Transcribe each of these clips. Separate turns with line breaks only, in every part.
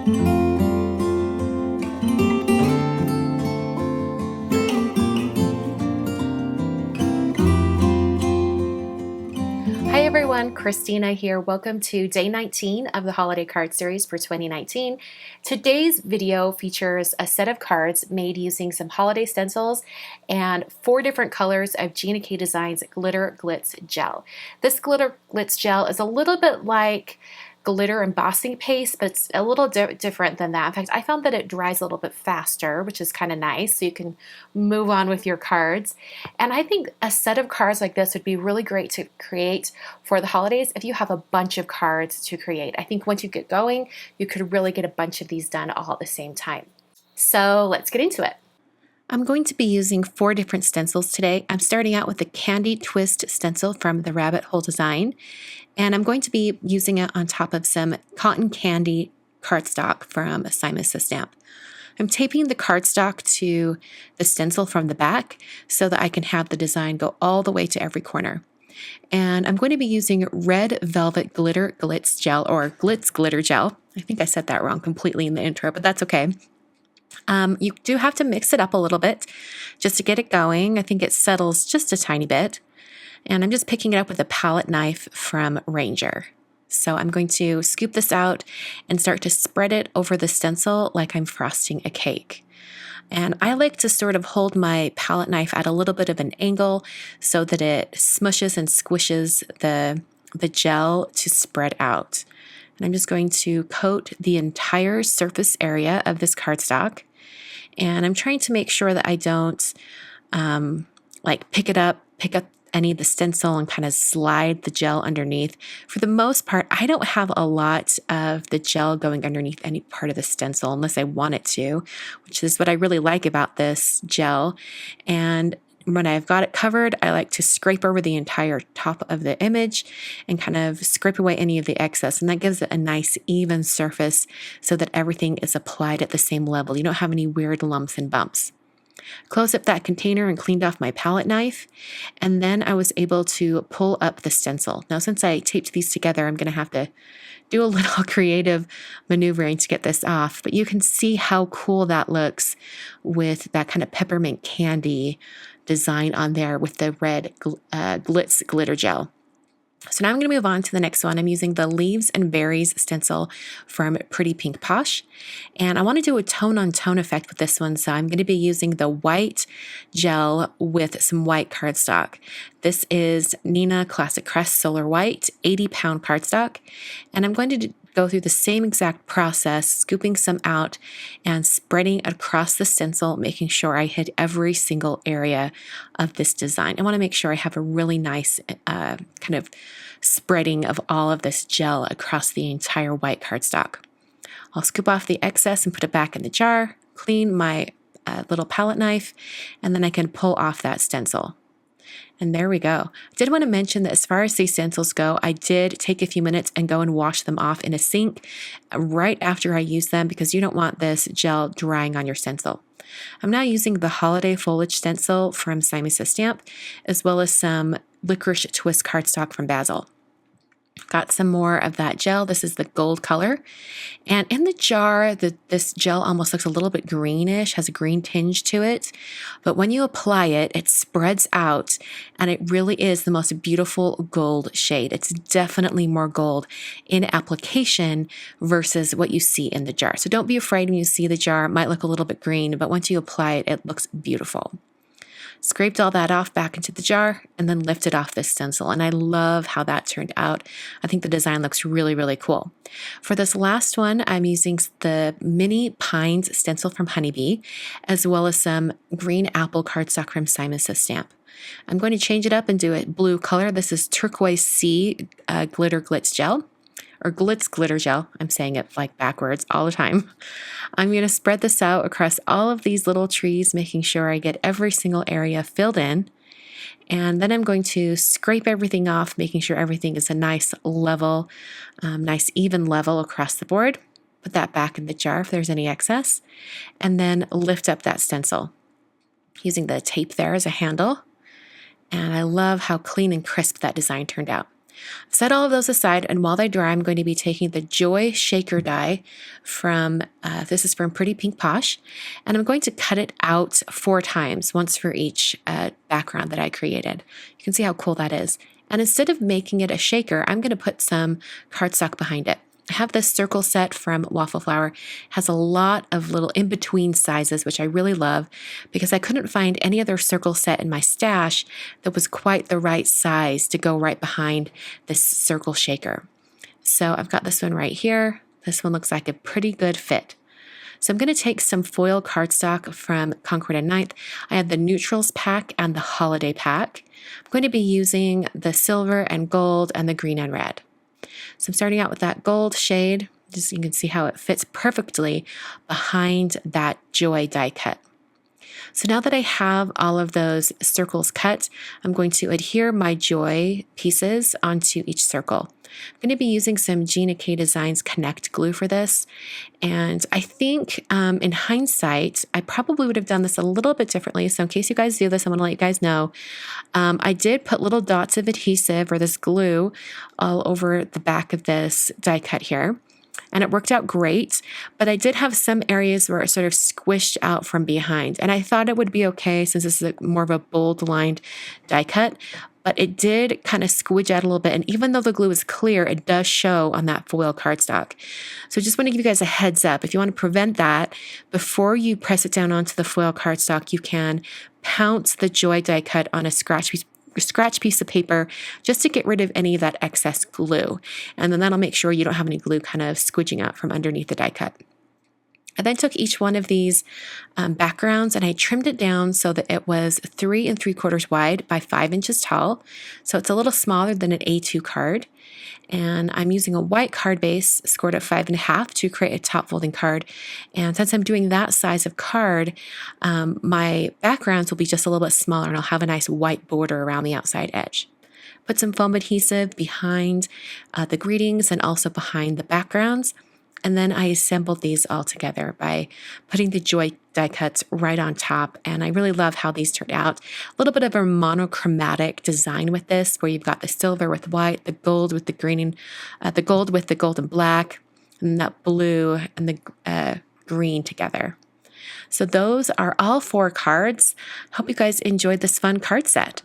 Hi everyone, Christina here. Welcome to day 19 of the holiday card series for 2019. Today's video features a set of cards made using some holiday stencils and 4 different colors of Gina K Designs Glitter Glitz Gel. This Glitter Glitz Gel is a little bit like glitter embossing paste, but it's a little different than that. In fact, I found that it dries a little bit faster, which is kind of nice, so you can move on with your cards. And I think a set of cards like this would be really great to create for the holidays if you have a bunch of cards to create. I think once you get going, you could really get a bunch of these done all at the same time. So let's get into it. I'm going to be using 4 different stencils today. I'm starting out with the Candy Twist stencil from the Rabbit Hole Design, and I'm going to be using it on top of some cotton candy cardstock from Simon Says Stamp. I'm taping the cardstock to the stencil from the back so that I can have the design go all the way to every corner. And I'm going to be using Red Velvet Glitter Glitz Gel, or Glitz Glitter Gel. I think I said that wrong completely in the intro, but that's okay. You do have to mix it up a little bit just to get it going. I think it settles just a tiny bit. And I'm just picking it up with a palette knife from Ranger. So I'm going to scoop this out and start to spread it over the stencil like I'm frosting a cake. And I like to sort of hold my palette knife at a little bit of an angle so that it smushes and squishes the gel to spread out. And I'm just going to coat the entire surface area of this cardstock. And I'm trying to make sure that I don't pick up any of the stencil and kind of slide the gel underneath. For the most part, I don't have a lot of the gel going underneath any part of the stencil unless I want it to, which is what I really like about this gel. And when I've got it covered, I like to scrape over the entire top of the image and kind of scrape away any of the excess. And that gives it a nice even surface so that everything is applied at the same level. You don't have any weird lumps and bumps. Closed up that container and cleaned off my palette knife, and then I was able to pull up the stencil. Now, since I taped these together, I'm going to have to do a little creative maneuvering to get this off, but you can see how cool that looks with that kind of peppermint candy design on there with the red glitz glitter gel. So now I'm going to move on to the next one. I'm using the Leaves and Berries stencil from Pretty Pink Posh. And I want to do a tone-on-tone effect with this one. So I'm going to be using the white gel with some white cardstock. This is Neenah Classic Crest Solar White, 80-pound cardstock. And I'm going to go through the same exact process, scooping some out and spreading across the stencil, making sure I hit every single area of this design. I want to make sure I have a really nice kind of spreading of all of this gel across the entire white cardstock. I'll scoop off the excess and put it back in the jar, clean my little palette knife, and then I can pull off that stencil. And there we go. I did want to mention that as far as these stencils go, I did take a few minutes and go and wash them off in a sink right after I use them because you don't want this gel drying on your stencil. I'm now using the Holiday Foliage stencil from Simon Says Stamp, as well as some Licorice Twist cardstock from Basil. Got some more of that gel. This is the gold color. And in the jar, this gel almost looks a little bit greenish, has a green tinge to it. But when you apply it, it spreads out and it really is the most beautiful gold shade. It's definitely more gold in application versus what you see in the jar. So don't be afraid when you see the jar. It might look a little bit green, but once you apply it, it looks beautiful. Scraped all that off back into the jar and then lifted off this stencil. And I love how that turned out. I think the design looks really, really cool. For this last one, I'm using the Mini Pines stencil from Honeybee, as well as some green apple cardstock from Simon Says Stamp. I'm going to change it up and do a blue color. This is Turquoise Sea Glitter Glitz Gel. Or Glitz Glitter Gel. I'm saying it like backwards all the time. I'm going to spread this out across all of these little trees, making sure I get every single area filled in. And then I'm going to scrape everything off, making sure everything is a nice level, nice even level across the board. Put that back in the jar if there's any excess. And then lift up that stencil using the tape there as a handle. And I love how clean and crisp that design turned out. Set all of those aside, and while they dry, I'm going to be taking the Joy Shaker die from, this is from Pretty Pink Posh, and I'm going to cut it out 4 times, once for each background that I created. You can see how cool that is. And instead of making it a shaker, I'm going to put some cardstock behind it. I have this circle set from Waffle Flower. It has a lot of little in-between sizes, which I really love because I couldn't find any other circle set in my stash that was quite the right size to go right behind this circle shaker. So I've got this one right here. This one looks like a pretty good fit. So I'm going to take some foil cardstock from Concord and Ninth. I have the Neutrals pack and the Holiday pack. I'm going to be using the silver and gold and the green and red. So I'm starting out with that gold shade, just so you can see how it fits perfectly behind that Joy die cut. So now that I have all of those circles cut, I'm going to adhere my Joy pieces onto each circle. I'm going to be using some Gina K Designs Connect glue for this. And I think in hindsight, I probably would have done this a little bit differently. So in case you guys do this, I want to let you guys know. I did put little dots of adhesive or this glue all over the back of this die cut here. And it worked out great, but I did have some areas where it sort of squished out from behind. And I thought it would be okay since this is more of a bold lined die cut, but it did kind of squidge out a little bit. And even though the glue is clear, it does show on that foil cardstock. So just want to give you guys a heads up. If you want to prevent that, before you press it down onto the foil cardstock, you can pounce the Joy die cut on a scratch piece of paper just to get rid of any of that excess glue. And then that'll make sure you don't have any glue kind of squidging out from underneath the die cut. I then took each one of these backgrounds and I trimmed it down so that it was 3 3/4 wide by 5 inches tall. So it's a little smaller than an A2 card. And I'm using a white card base scored at 5.5 to create a top folding card. And since I'm doing that size of card, my backgrounds will be just a little bit smaller and I'll have a nice white border around the outside edge. Put some foam adhesive behind the greetings and also behind the backgrounds. And then I assembled these all together by putting the Joy die cuts right on top. And I really love how these turned out. A little bit of a monochromatic design with this, where you've got the silver with white, the gold with the green, the gold with the gold and black, and that blue and the green together. So those are all 4 cards. Hope you guys enjoyed this fun card set.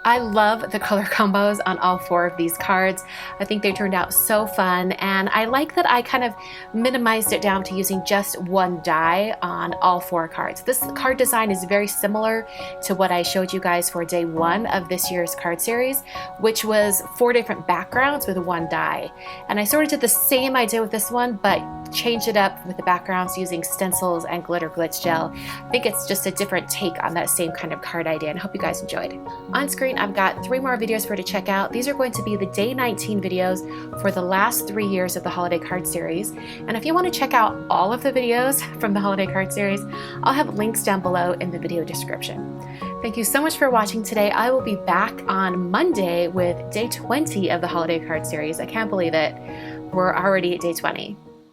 I love the color combos on all 4 of these cards. I think they turned out so fun, and I like that I kind of minimized it down to using just 1 die on all 4 cards. This card design is very similar to what I showed you guys for day 1 of this year's card series, which was 4 different backgrounds with 1 die. And I sort of did the same idea with this one, but changed it up with the backgrounds using stencils and glitter glitch gel. I think it's just a different take on that same kind of card idea, and I hope you guys enjoyed. On screen, I've got 3 more videos for you to check out. These are going to be the day 19 videos for the last 3 years of the Holiday Card Series. And if you want to check out all of the videos from the Holiday Card Series, I'll have links down below in the video description. Thank you so much for watching today. I will be back on Monday with day 20 of the Holiday Card Series. I can't believe it. We're already at day 20.